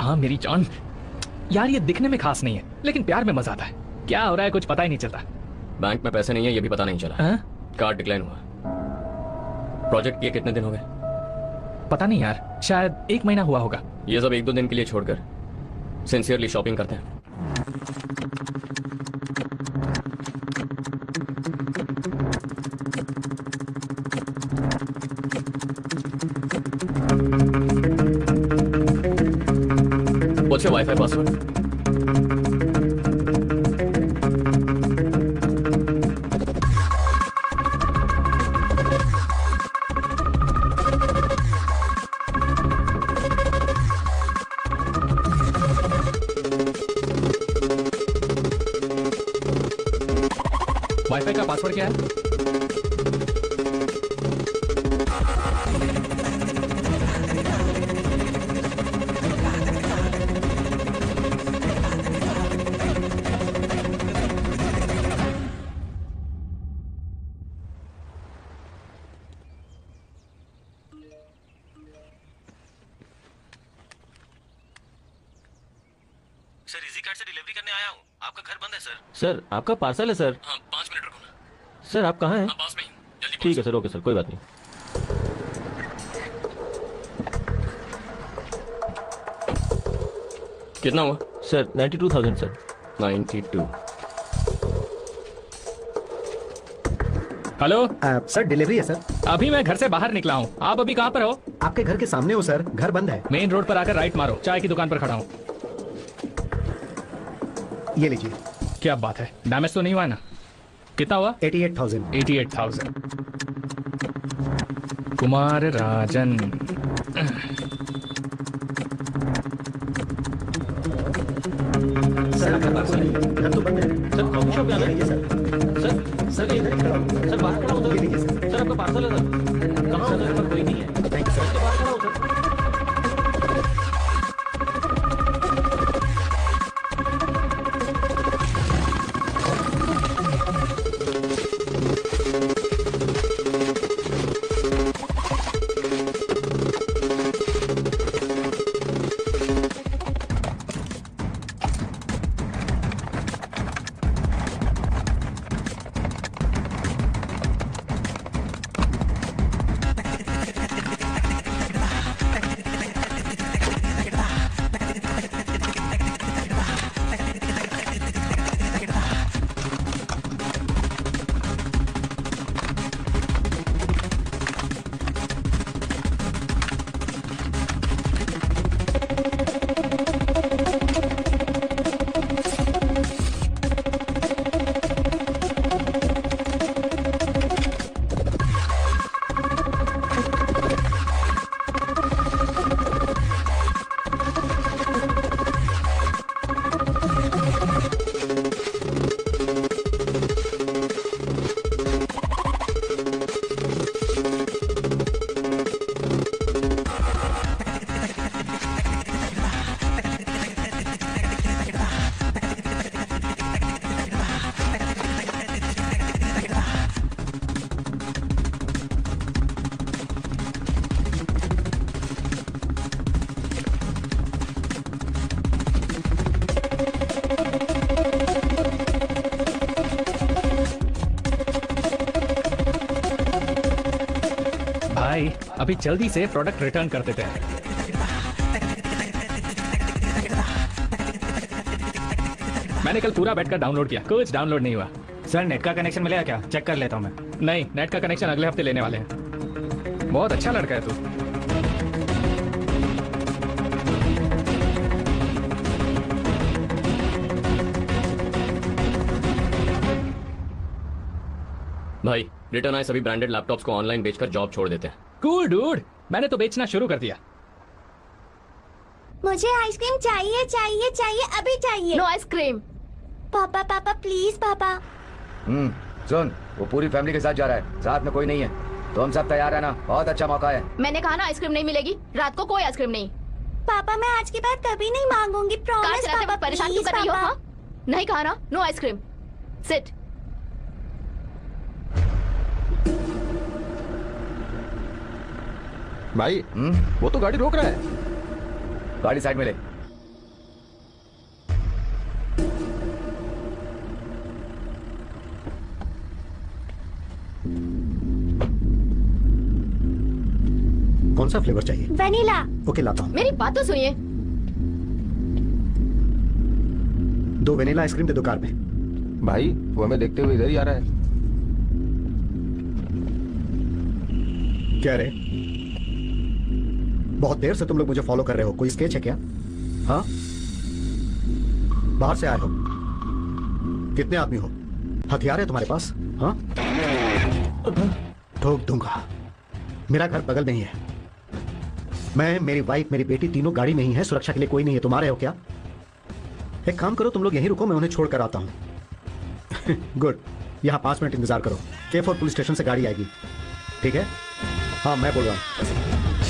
हाँ मेरी जान, यार ये दिखने में खास नहीं है लेकिन प्यार में मजा आता है। क्या हो रहा है कुछ पता ही नहीं चलता। बैंक में पैसे नहीं है ये भी पता नहीं चला। कार्ड डिक्लाइन हुआ। प्रोजेक्ट किए कितने दिन हो गए? पता नहीं यार, शायद 1 महीना हुआ होगा। ये सब 1-2 दिन के लिए छोड़कर सिंसियरली शॉपिंग करते हैं। What's your Wi-Fi password? Wifi का पासवर्ड क्या है? सर इजी कार्ड से डिलीवरी करने आया हूँ। आपका घर बंद है सर। सर आपका पार्सल है सर। हाँ 5 मिनट रुको ना। सर आप कहाँ हैं? हाँ पास में ही, जल्दी ठीक है सर, ओके सर, कोई बात नहीं। कितना हुआ? Sir 92,000 sir. 92। Hello sir delivery है सर। अभी मैं घर से बाहर निकला हूँ। आप अभी कहाँ पर हो? आपके घर के सामने हो सर, घर बंद है। मेन रोड पर आकर राइट मारो, चाय की दुकान पर खड़ा हूँ। ये लीजिए। क्या बात है, डैमेज तो नहीं हुआ है ना? कितना हुआ? 88,000। 88,000। कुमार राजन। सर आपका पार्सल है। घर तो बंद है सर, कॉफी शॉप जाना है सर। सर। सर ये इधर खड़ा हूँ। सर बाहर खड़ा हूँ ये लीजिए सर। सर आपका पार्सल है सर। कहाँ हो सर? पर कोई नहीं है। Thank you sir. बाहर खड़ा हूँ सर। भाई अभी जल्दी से प्रोडक्ट रिटर्न कर देते हैं। मैंने कल पूरा बैठकर डाउनलोड किया, कुछ डाउनलोड नहीं हुआ। सर नेट का कनेक्शन मिलेगा क्या? चेक कर लेता हूँ मैं। नहीं, नेट का कनेक्शन अगले हफ्ते लेने वाले हैं। बहुत अच्छा लड़का है तू। भाई रिटर्न आए सभी ब्रांडेड लैपटॉप्स को ऑनलाइन बेचकर जॉब छोड़ देते हैं। कूल डूड, मैंने तो बेचना शुरू कर दिया। मुझे आइसक्रीम चाहिए चाहिए चाहिए, अभी चाहिए। No ice cream. पापा पापा प्लीज पापा। सुन, वो पूरी फैमिली के साथ जा रहा है, साथ में कोई नहीं है। तो हम सब तैयार है ना? बहुत अच्छा मौका है। मैंने कहा ना आइसक्रीम नहीं मिलेगी, रात को कोई आइसक्रीम नहीं। पापा मैं आज के बाद कभी नहीं मांगूंगी, प्रॉमिस पापा। परेशान क्यों कर रही हो? हाँ नहीं कहा ना, नो आइसक्रीम। सिट। भाई वो तो गाड़ी रोक रहा है। गाड़ी साइड में ले। कौन सा फ्लेवर चाहिए? वेनिला। ओके लाता हूँ। मेरी बात तो सुनिए। 2 वेनिला आइसक्रीम दे दो कार में। भाई वो हमें देखते हुए इधर ही आ रहा है। क्या रे, बहुत देर से तुम लोग मुझे फॉलो कर रहे हो, कोई स्केच है क्या? हाँ, बाहर से आए हो, कितने आदमी हो, हथियार है तुम्हारे पास? हाँ, ठोक दूंगा। मेरा घर बगल में ही है, मैं, मेरी वाइफ, मेरी बेटी तीनों गाड़ी में ही है, सुरक्षा के लिए कोई नहीं है। तुम आ रहे हो क्या? एक काम करो, तुम लोग यहीं रुको, मैं उन्हें छोड़ कर आता हूं। गुड, यहाँ 5 मिनट इंतजार करो, K4 पुलिस स्टेशन से गाड़ी आएगी, ठीक है? हाँ, मैं बोल रहा हूँ,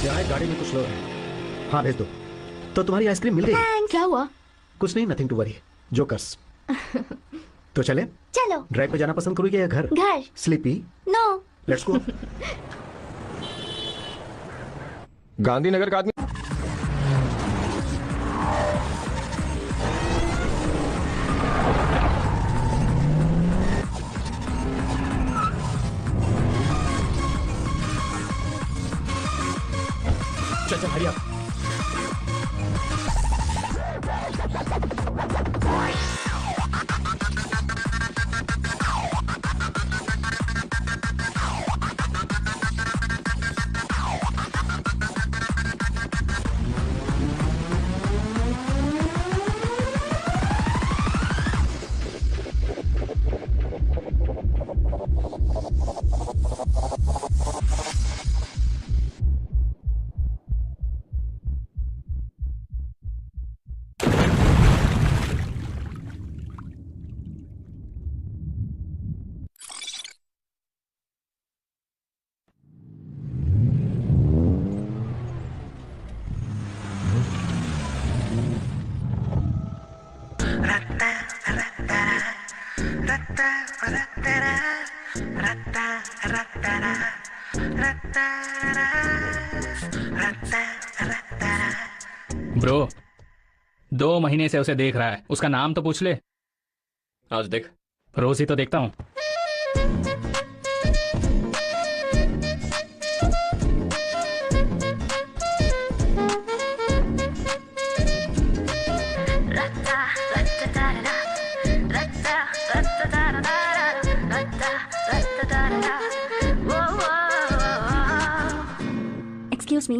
यहाँ गाड़ी में कुछ लोग हैं। हाँ, भेज दो। तो तुम्हारी आइसक्रीम मिल गई? क्या हुआ? कुछ नहीं, नथिंग टू वरी, जोकर्स। तो चले? चलो। ड्राइव पे जाना पसंद करोगे या घर? घर। Sleepy? No. Let's go. Gandhinagar का आदमी। चल चल हरिया। ब्रो, 2 महीने से उसे देख रहा है, उसका नाम तो पूछ ले। आज देख। रोज ही तो देखता हूँ। Excuse me.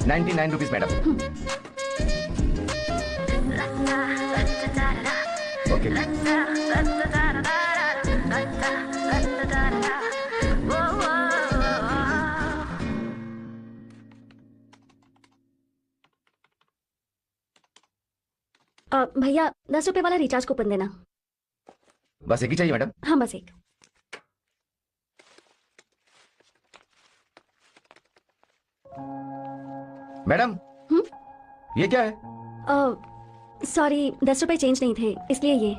₹99 मैडम। ओके। भैया 10 रुपए वाला रिचार्ज कूपन देना। बस एक ही चाहिए मैडम? हाँ, बस एक। मैडम, ये क्या है? सॉरी, 10 रुपए चेंज नहीं थे, इसलिए ये।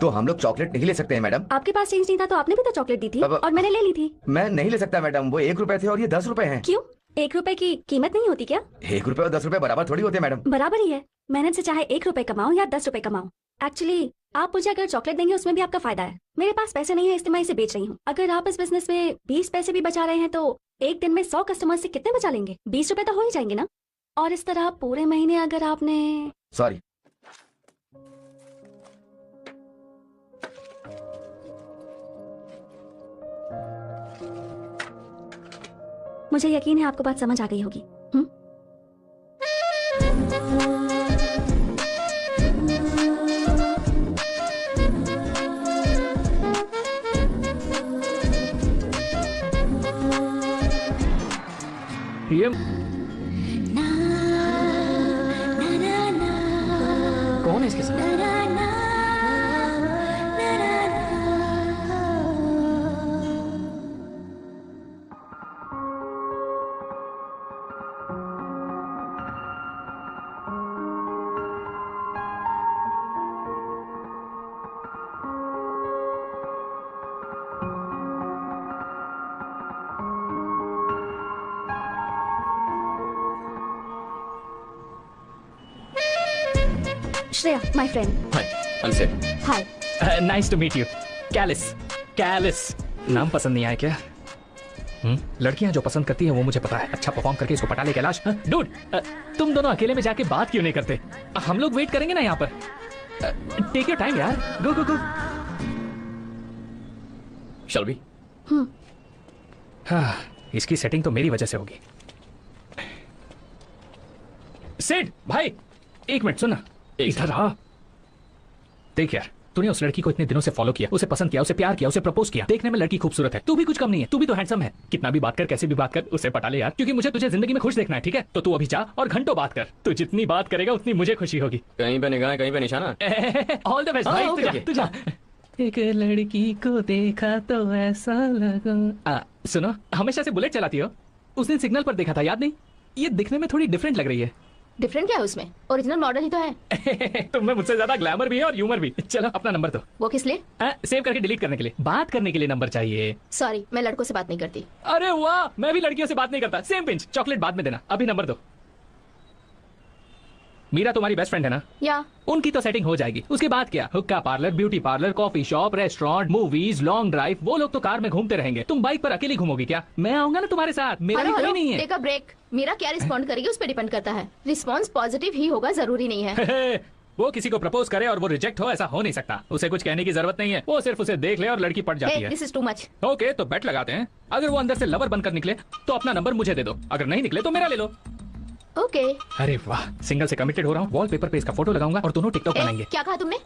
तो हम लोग चॉकलेट नहीं ले सकते हैं मैडम? आपके पास चेंज नहीं था तो आपने भी तो चॉकलेट दी थी और मैंने ले ली थी। मैं नहीं ले सकता मैडम, वो ₹1 थे और ये ₹10 हैं। क्यों? ₹1 की कीमत नहीं होती क्या? ₹1 और ₹10 बराबर थोड़ी होते मैडम। बराबर ही है, मेहनत से चाहे ₹1 कमाओ या ₹10 कमाओ। एक्चुअली आप मुझे अगर चॉकलेट देंगे उसमें भी आपका फायदा है। मेरे पास पैसे नहीं है इसलिए मैं इसे बेच रही हूँ। अगर आप इस बिजनेस में 20 पैसे भी बचा रहे हैं तो एक दिन में 100 कस्टमर से कितने बचा लेंगे? 20 रुपए तो हो ही जाएंगे ना। और इस तरह पूरे महीने अगर आपने। सॉरी। मुझे यकीन है आपको बात समझ आ गई होगी। ये कौन है इसके साथ? Shreya, my friend. Hi, I am सेड। Hi. Nice to meet you. कैलिस। कैलिस नाम पसंद नहीं आया क्या? लड़कियां जो पसंद करती हैं वो मुझे पता है। अच्छा परफॉर्म करके इसको पटा ले कैलाश। डूड, तुम दोनों अकेले में जाके बात क्यों नहीं करते? हम लोग वेट करेंगे ना यहाँ पर। टेक योर टाइम यार। Go go go. Shall we? हाँ, इसकी सेटिंग तो मेरी वजह से होगी। सिड भाई, एक मिनट सुनना। इधर आ। देख यार, तूने उस लड़की को इतने दिनों से फॉलो किया, उसे पसंद किया, उसे प्यार किया, उसे प्रपोज किया। देखने में लड़की खूबसूरत है, तू भी कुछ कम नहीं है, तू भी तो हैंडसम है। कितना भी बात कर, कैसे भी बात कर, उसे पटा ले यार, क्योंकि मुझे तुझे जिंदगी में खुश देखना है। ठीक है, तो तू अभी जा और घंटों बात कर। तू जितनी बात करेगा उतनी मुझे खुशी होगी। कहीं पे निगाह, कहीं पे निशाना। ऑल द बेस्ट भाई। तू जा। एक लड़की को देखा तो ऐसा लगा। सुनो, हमेशा से बुलेट चलाती हो? उस दिन सिग्नल पर देखा था, याद नहीं? ये दिखने में थोड़ी डिफरेंट लग रही है। डिफरेंट क्या है उसमें? ओरिजिनल मॉडल ही तो है। तुम में मुझसे ज्यादा ग्लैमर भी है और ह्यूमर भी। चलो अपना नंबर दो। वो किस लिए? सेव करके डिलीट करने के लिए। बात करने के लिए नंबर चाहिए। सॉरी, मैं लड़कों से बात नहीं करती। अरे वाह, मैं भी लड़कियों से बात नहीं करता। Same pinch. चॉकलेट बाद में देना, अभी नंबर दो। मीरा तुम्हारी बेस्ट फ्रेंड है ना? या उनकी तो सेटिंग हो जाएगी। उसके बाद क्या? हुक्का parlour, beauty parlour, coffee shop, restaurant, movies, long drive. वो लोग तो कार में घूमते रहेंगे, तुम बाइक पर अकेली घूमोगी क्या? मैं आऊंगा ना तुम्हारे साथ, मेरा भी कोई नहीं है। Take a break. मीरा क्या रिस्पॉन्ड करेगी उस पर डिपेंड करता है। रिस्पॉन्स पॉजिटिव ही होगा जरूरी नहीं है। वो किसी को प्रपोज करे और वो रिजेक्ट हो, ऐसा हो नहीं सकता। उसे कुछ कहने की जरूरत नहीं है, वो सिर्फ उसे देख ले और लड़की पट जाती है। This is too much. Okay, तो बेट लगाते हैं। अगर वो अंदर से लवर बनकर निकले तो अपना नंबर मुझे दे दो, अगर नहीं निकले तो मेरा ले लो। ओके। अरे वाह, सिंगल से कमिटेड हो रहा हूँ। वॉलपेपर पे इसका फोटो लगाऊंगा और दोनों टिकटॉक बनाएंगे। क्या कहा तुमने?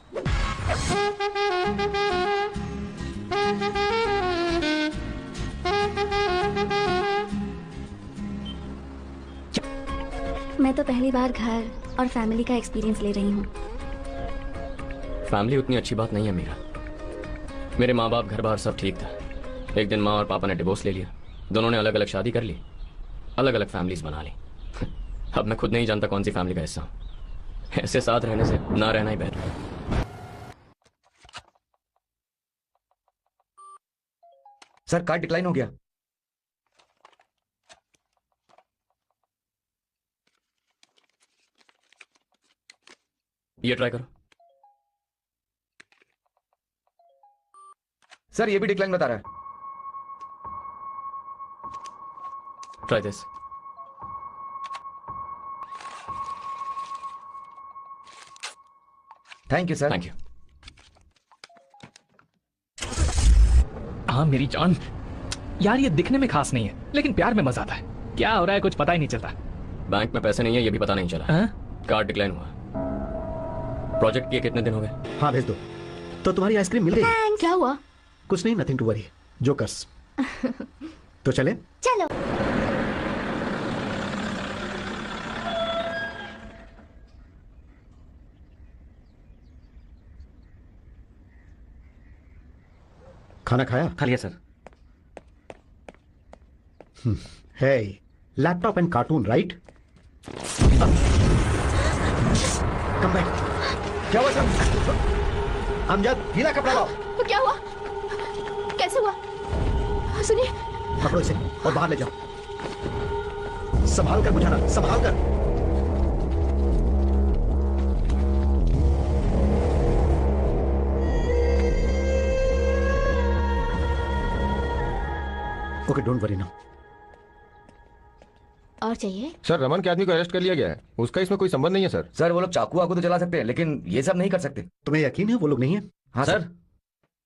मैं तो पहली बार घर और फैमिली का एक्सपीरियंस ले रही हूँ। फैमिली उतनी अच्छी बात नहीं है मीरा। मेरे माँ बाप, घर बार सब ठीक था। एक दिन माँ और पापा ने डिवोर्स ले लिया। दोनों ने अलग अलग शादी कर ली, अलग अलग फैमिलीज बना ली। अब मैं खुद नहीं जानता कौन सी फैमिली का हिस्सा हूं। ऐसे साथ रहने से ना रहना ही बेहतर है। सर, कार्ड डिक्लाइन हो गया। ये ट्राई करो। सर, ये भी डिक्लाइन बता रहा है। Try this. Thank you sir. Thank you. हाँ मेरी जान, यार ये दिखने में खास नहीं है, लेकिन प्यार में मजा आता है। क्या हो रहा है कुछ पता ही नहीं चलता। बैंक में पैसे नहीं है, ये भी पता नहीं चला। कार्ड डिक्लाइन हुआ। प्रोजेक्ट किए कितने दिन हो गए? हाँ भेज दो। तो तुम्हारी आइसक्रीम मिल गई? क्या हुआ? कुछ नहीं, नथिंग टू वरी। जोकर्स। तो चले? चलो। खाना खाया? खा लिया सर। है laptop and cartoon right? Come back. क्या हुआ सर? अमजद, गीला कपड़ा लाओ। तो क्या हुआ? कैसे हुआ? सुनिए। पकड़ो इसे और बाहर ले जाओ। संभाल कर बुझाना, संभाल कर। Okay, don't worry now. और चाहिए? सर, रमन के आदमी को अरेस्ट कर लिया गया है। उसका इसमें कोई संबंध नहीं है सर। सर, वो लोग चाकू वाकू तो चला सकते हैं, लेकिन ये सब नहीं कर सकते। तुम्हें यकीन है वो लोग नहीं है? हाँ सर।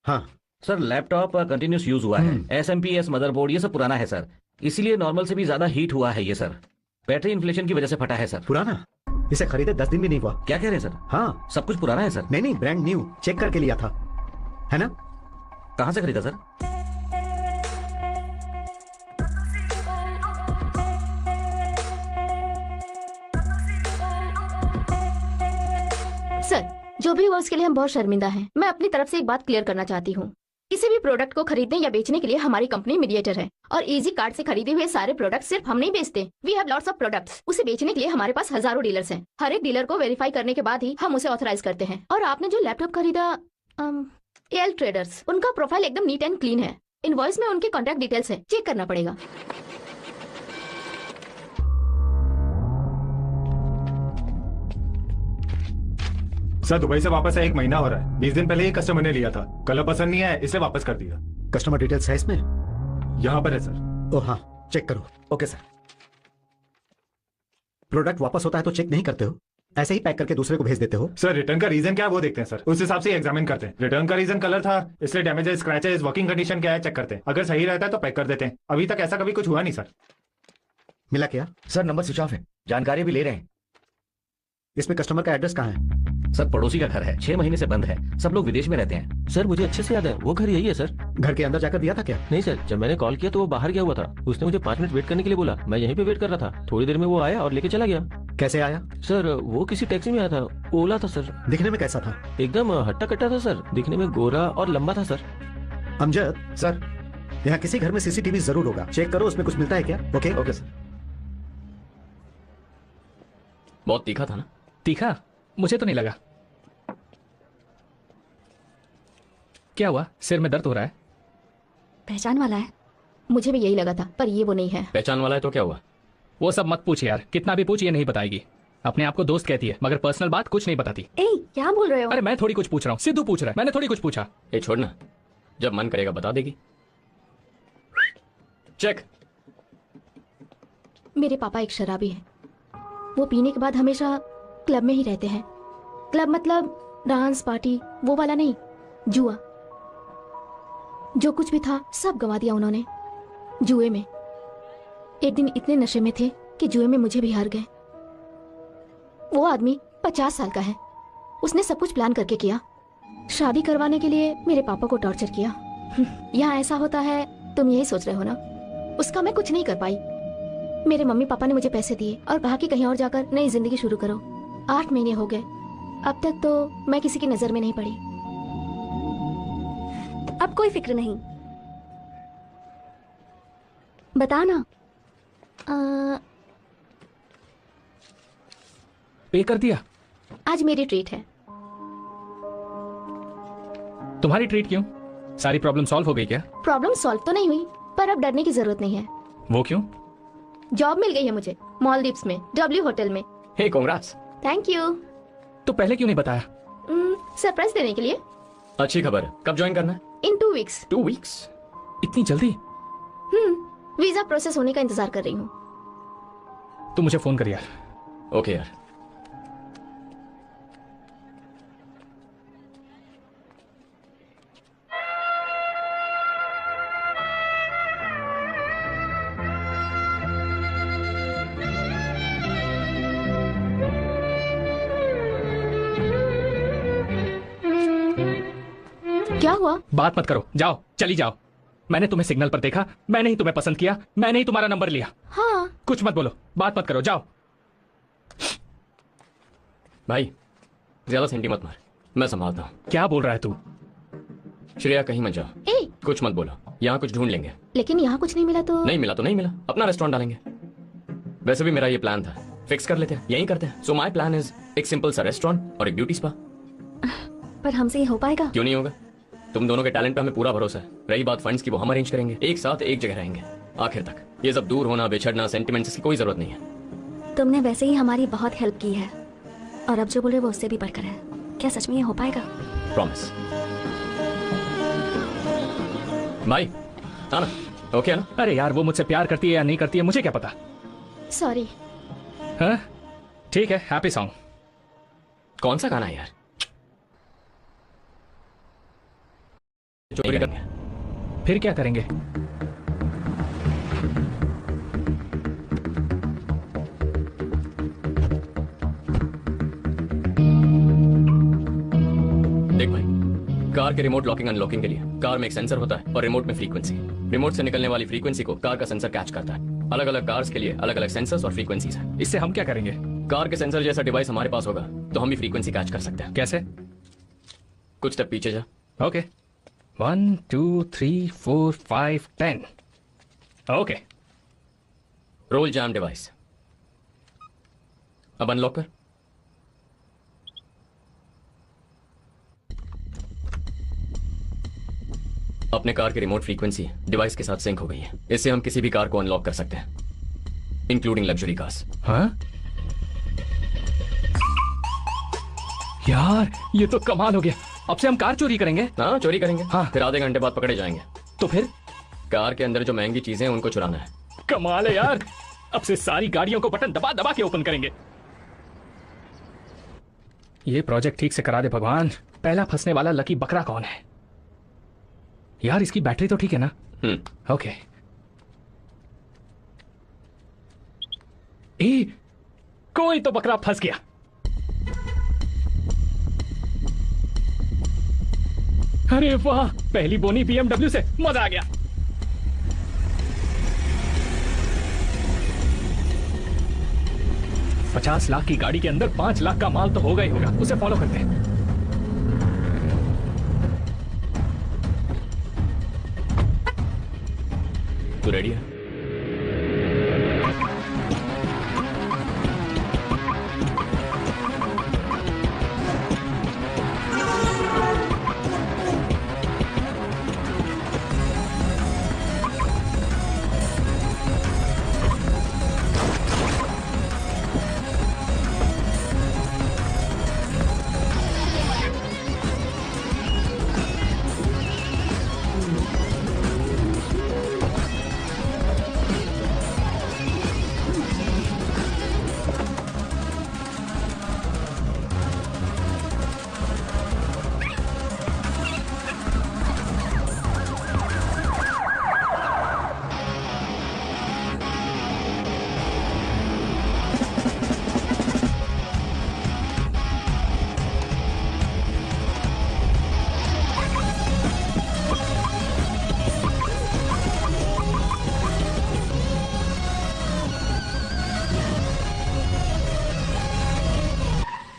हाँ सर, लैपटॉप कंटिन्यूस यूज हुआ है। SMPS मदरबोर्ड ये सब पुराना है सर, इसीलिए नॉर्मल से भी ज्यादा हीट हुआ है ये सर। बैटरी इन्फ्लेशन की वजह से फटा है सर। पुराना? इसे खरीदे 10 दिन भी नहीं हुआ। क्या कह रहे हैं सर? हाँ, सब कुछ पुराना है सर। नहीं नहीं, ब्रांड न्यू, चेक करके लिया था, है ना? कहाँ से खरीदा सर? सर, जो भी हुआ उसके लिए हम बहुत शर्मिंदा हैं। मैं अपनी तरफ से एक बात क्लियर करना चाहती हूँ। किसी भी प्रोडक्ट को खरीदने या बेचने के लिए हमारी कंपनी मीडिएटर है, और इजी कार्ड से खरीदे हुए सारे प्रोडक्ट सिर्फ हम नहीं बेचते। We have lots of products. उसे बेचने के लिए हमारे पास हजारों डीलर्स हैं। हर एक डीलर को वेरीफाई करने के बाद ही हम उसे ऑथराइज करते हैं। और आपने जो लैपटॉप खरीदा, एल ट्रेडर्स, उनका प्रोफाइल एकदम नीट एंड क्लीन है। इनवॉइस में उनके कॉन्टैक्ट डिटेल्स है, चेक करना पड़ेगा। सर दुबई से वापस आए 1 महीना हो रहा है। 20 दिन पहले ही कस्टमर ने लिया था, कलर पसंद नहीं आया इसलिए वापस कर दिया। कस्टमर डिटेल्स है इसमें? यहाँ पर है सर। ओ हाँ, चेक करो। Okay sir. प्रोडक्ट वापस होता है तो चेक नहीं करते हो, ऐसे ही पैक करके दूसरे को भेज देते हो? सर रिटर्न का रीजन क्या है वो देखते हैं सर, उस हिसाब से एग्जामिन करते हैं। रिटर्न का रीजन कलर था इसलिए डैमेजेस, स्क्रैचेस, वर्किंग कंडीशन क्या है चेक करते हैं। अगर सही रहता है तो पैक कर देते हैं। अभी तक ऐसा कभी कुछ हुआ नहीं सर। मिला क्या? सर नंबर स्विच ऑफ है, जानकारी भी ले रहे हैं। इसमें कस्टमर का एड्रेस कहाँ है? सर पड़ोसी का घर है, 6 महीने से बंद है, सब लोग विदेश में रहते हैं। सर मुझे अच्छे से याद है, वो घर यही है सर। घर के अंदर जाकर दिया था क्या? नहीं सर, जब मैंने कॉल किया तो वो बाहर गया हुआ था। उसने मुझे 5 मिनट वेट करने के लिए बोला, मैं यहीं पे वेट कर रहा था। थोड़ी देर में वो आया और लेके चला गया। कैसे आया? सर वो किसी टैक्सी में आया था, ओला था सर। दिखने में कैसा था? एकदम हट्टा कट्टा था सर, दिखने में गोरा और लंबा था सर। अमजद सर यहाँ किसी घर में सीसीटीवी जरूर होगा, चेक करो उसमें कुछ मिलता है क्या? Okay okay sir. बहुत तीखा था ना? तीखा? मुझे तो नहीं लगा। क्या हुआ, सिर में दर्द हो रहा है? पहचान वाला है? मुझे भी यही लगा था, पर ये वो नहीं है। पहचान वाला है तो क्या हुआ? वो सब मत पूछ यार, कितना भी पूछ ये नहीं बताएगी। अपने आप को दोस्त कहती है मगर पर्सनल बात कुछ नहीं बताती। ए, क्या बोल रहे हो? अरे मैं थोड़ी कुछ पूछ रहा हूँ, सिद्धू पूछ रहा है, मैंने थोड़ी कुछ पूछा। ये छोड़ना, जब मन करेगा बता देगी। चेक। मेरे पापा एक शराबी है। वो पीने के बाद हमेशा क्लब में ही रहते हैं। क्लब मतलब डांस पार्टी, वो वाला नहीं, जुआ। जो कुछ भी था सब गंवा दिया उन्होंने जुए में। एक दिन इतने नशे में थे कि जुए में मुझे भी हार गए। वो आदमी 50 साल का है। उसने सब कुछ प्लान करके किया, शादी करवाने के लिए मेरे पापा को टॉर्चर किया। यहाँ ऐसा होता है, तुम यही सोच रहे हो ना। उसका मैं कुछ नहीं कर पाई। मेरे मम्मी पापा ने मुझे पैसे दिए और कहा कि कहीं और जाकर नई जिंदगी शुरू करो। 8 महीने हो गए, अब तक तो मैं किसी की नजर में नहीं पड़ी। अब कोई फिक्र नहीं, बता ना। पे कर दिया? आज मेरी ट्रीट है। तुम्हारी ट्रीट क्यों? सारी प्रॉब्लम सॉल्व हो गई क्या? प्रॉब्लम सॉल्व तो नहीं हुई, पर अब डरने की जरूरत नहीं है। वो क्यों? जॉब मिल गई है मुझे मालदीव्स में, W होटल में। हे कांग्रेट्स। Thank you. तो पहले क्यों नहीं बताया? सरप्राइज देने के लिए। अच्छी खबर है, कब ज्वाइन करना है? इन 2 वीक्स। 2 वीक्स? इतनी जल्दी? वीजा प्रोसेस होने का इंतजार कर रही हूँ। तू मुझे फोन कर यार। ओके यार। क्या हुआ? बात मत करो, जाओ, चली जाओ। मैंने तुम्हें सिग्नल पर देखा, मैंने ही तुम्हें पसंद किया, मैंने ही तुम्हारा नंबर लिया। हाँ। कुछ मत बोलो, बात मत करो, जाओ। भाई ज्यादा सेंटी मत मार, मैं संभालता हूँ। क्या बोल रहा है तू? श्रेया कहीं मत जाओ। कुछ मत बोलो, यहाँ कुछ ढूंढ लेंगे। लेकिन यहाँ कुछ नहीं मिला तो? नहीं मिला तो नहीं मिला, अपना रेस्टोरेंट डालेंगे। वैसे भी मेरा ये प्लान था, फिक्स कर लेते हैं, यही करते हैं। सो माय प्लान इज एक सिंपल सा रेस्टोरेंट और एक ब्यूटी स्पा। पर हमसे ये हो पाएगा? क्यों नहीं होगा? तुम दोनों के टैलेंट पे हमें पूरा भरोसा है। रही बात फंड्स की, वो हम अरेंज करेंगे, एक साथ एक जगह रहेंगे आखिर तक। ये सब दूर होना, बिछड़ना, सेंटिमेंट्स की कोई जरूरत नहीं है। तुमने वैसे ही हमारी बहुत हेल्प की है और अब जो बोले वो उससे भी बढ़कर है। क्या सच में ये हो पाएगा? प्रॉमिस। भाई आना, ओके है ना? अरे यार वो मुझसे प्यार करती है या नहीं करती है मुझे क्या पता। सॉरी। हाँ ठीक है, हैप्पी सॉन्ग। कौन सा गाना है यार? चोरी करेंगे। फिर क्या करेंगे? देख भाई, कार के रिमोट लॉकिंग अनलॉकिंग के लिए कार में एक सेंसर होता है और रिमोट में फ्रीक्वेंसी। रिमोट से निकलने वाली फ्रीक्वेंसी को कार का सेंसर कैच करता है। अलग अलग कार्स के लिए अलग अलग सेंसर्स और फ्रीक्वेंसीज है। इससे हम क्या करेंगे? कार के सेंसर जैसा डिवाइस हमारे पास होगा तो हम भी फ्रीक्वेंसी कैच कर सकते हैं। कैसे? कुछ स्टेप पीछे जा। Okay 1 2 3 4 5 10। Okay. Roll jam device. अब अनलॉक कर। अपने कार की रिमोट फ्रीक्वेंसी डिवाइस के साथ सिंक हो गई है। इससे हम किसी भी कार को अनलॉक कर सकते हैं, इंक्लूडिंग लग्जरी कार्स। हाँ? यार ये तो कमाल हो गया, अब से हम कार चोरी करेंगे। हाँ चोरी करेंगे, हाँ। फिर आधे घंटे बाद पकड़े जाएंगे। तो फिर कार के अंदर जो महंगी चीजें हैं उनको चुराना है। कमाल है यार, अब से सारी गाड़ियों को बटन दबा दबा के ओपन करेंगे। ये प्रोजेक्ट ठीक से करा दे भगवान। पहला फंसने वाला लकी बकरा कौन है यार? इसकी बैटरी तो ठीक है ना? ओके। कोई तो बकरा फंस गया। अरे वाह, पहली बोनी BMW से, मजा आ गया। $50 लाख की गाड़ी के अंदर 5 लाख का माल तो होगा ही होगा। उसे फॉलो करते हैं। तू रेडी है?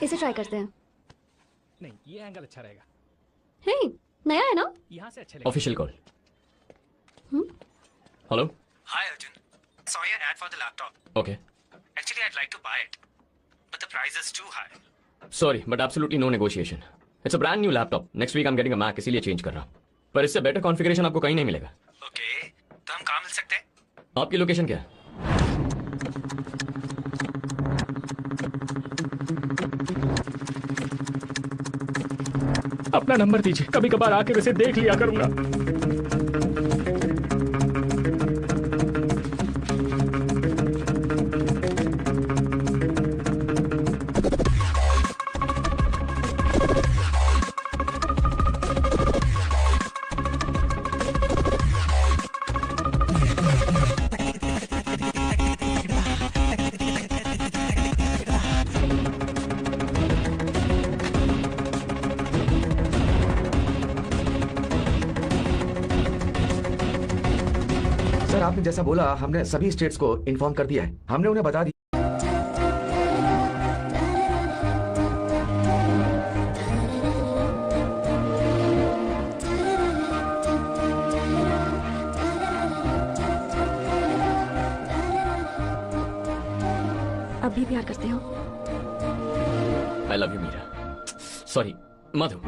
इसे ट्राई करते हैं। नहीं, ये एंगल अच्छा रहेगा। हे, नया है ना? यहाँ से अच्छा लगेगा। Official call. Hello. Hi Arjun, saw your ad for the laptop. Okay. Actually, I'd like to buy it, but the price is too high. Sorry, but absolutely no negotiation. It's a brand new laptop. Next week I'm getting a Mac, इसीलिए change कर रहा हूँ। पर इससे better configuration आपको कहीं नहीं मिलेगा। Okay, तो हम कहाँ मिल सकते हैं? आपकी लोकेशन क्या है? अपना नंबर दीजिए, कभी कभार आके वैसे देख लिया करूंगा। सर आपने जैसा बोला हमने सभी स्टेट्स को इन्फॉर्म कर दिया है। हमने उन्हें बता दिया। अब भी प्यार करते हो? I love you, Meera. Sorry, Madhu.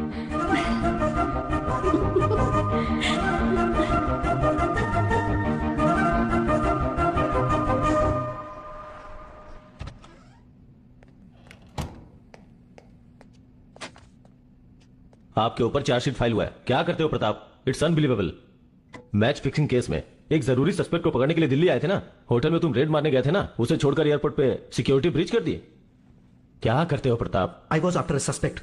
आपके ऊपर चार्जशीट फाइल हुआ है। क्या करते हो Pratap? It's unbelievable. Match fixing case में एक जरूरी सस्पेक्ट को पकड़ने के लिए दिल्ली आए थे ना। होटल में तुम रेड मारने गए थे ना, उसे छोड़कर एयरपोर्ट पे सिक्योरिटी ब्रीच कर दिए। क्या करते हो Pratap? I was after suspect.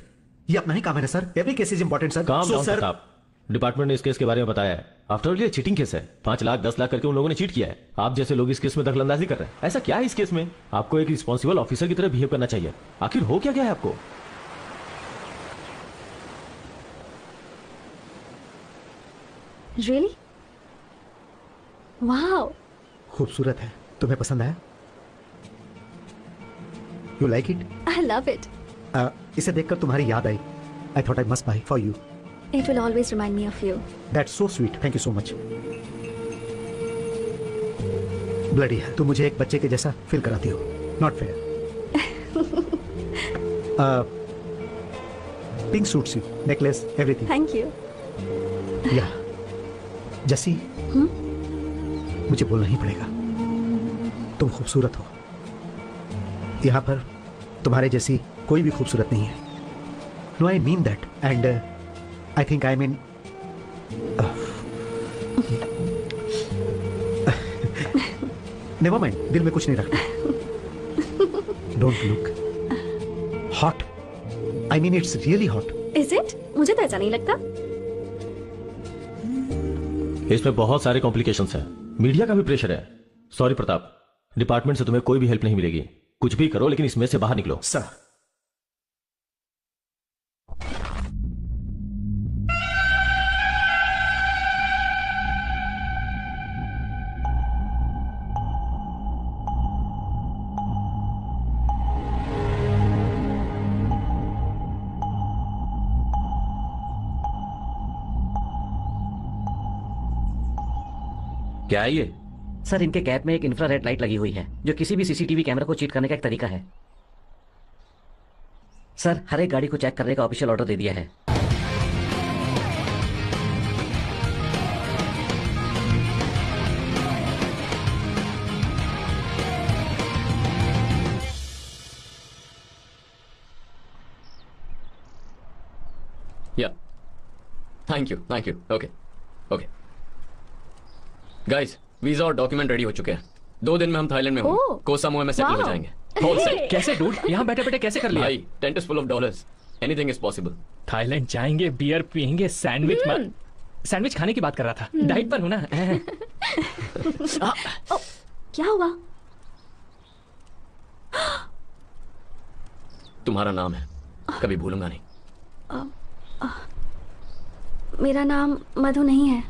ये अपना ही काम है ना sir. Every case is important sir. Calm down Pratap. Department ने इस केस के बारे में बताया है। आफ्टर ऑल ये चीटिंग केस है। 5 लाख 10 लाख करके उन लोगों ने चीट किया है। आप जैसे लोग इस केस में दखलंदाजी कर रहे हैं। ऐसा क्या है इस केस में? आपको एक रिस्पॉन्सिबल ऑफिसर की तरह बिहेव करना चाहिए। आखिर हो क्या गया है आपको? Really? Wow. खूबसूरत है। तुम्हें पसंद आया? You like it? I love it. इसे देखकर तुम्हारी याद आई। I thought I must buy for you. It will always remind me of you. That's so sweet. Thank you so much. Bloody है, तुम मुझे एक बच्चे के जैसा फील कराती हो। Not fair. Pink suits you, necklace, everything. Thank you. या जसी, मुझे बोलना ही पड़ेगा। तुम खूबसूरत हो। यहां पर तुम्हारे जैसी कोई भी खूबसूरत नहीं है। No I mean that and I think I mean never mind, दिल में कुछ नहीं रखना. Don't look hot. I mean it's really hot. Is it? मुझे तो ऐसा नहीं लगता. इसमें बहुत सारे कॉम्प्लिकेशंस हैं, मीडिया का भी प्रेशर है. सॉरी प्रताप, डिपार्टमेंट से तुम्हें कोई भी हेल्प नहीं मिलेगी. कुछ भी करो लेकिन इसमें से बाहर निकलो. सर क्या है ये? सर इनके कैप में एक इंफ्रारेड लाइट लगी हुई है जो किसी भी सीसीटीवी कैमरा को चीट करने का एक तरीका है. सर हर एक गाड़ी को चेक करने का ऑफिशियल ऑर्डर दे दिया है. या thank you. Okay okay guys, visa और डॉक्यूमेंट रेडी हो चुके हैं. 2 दिन में हम थाईलैंड में होंगे. कोह सामुए में सेटल हो जाएंगे. All set. कैसे डूड? यहाँ बैठे बैठे कैसे कर लिया? भाई, tent is full of dollars. Anything is possible. Thailand जाएंगे, बियर पियेंगे, सैंडविच खाने की बात कर रहा था. डाइट पर हूं ना. क्या हुआ? तुम्हारा नाम है, कभी भूलूंगा नहीं. मेरा नाम मधु नहीं है.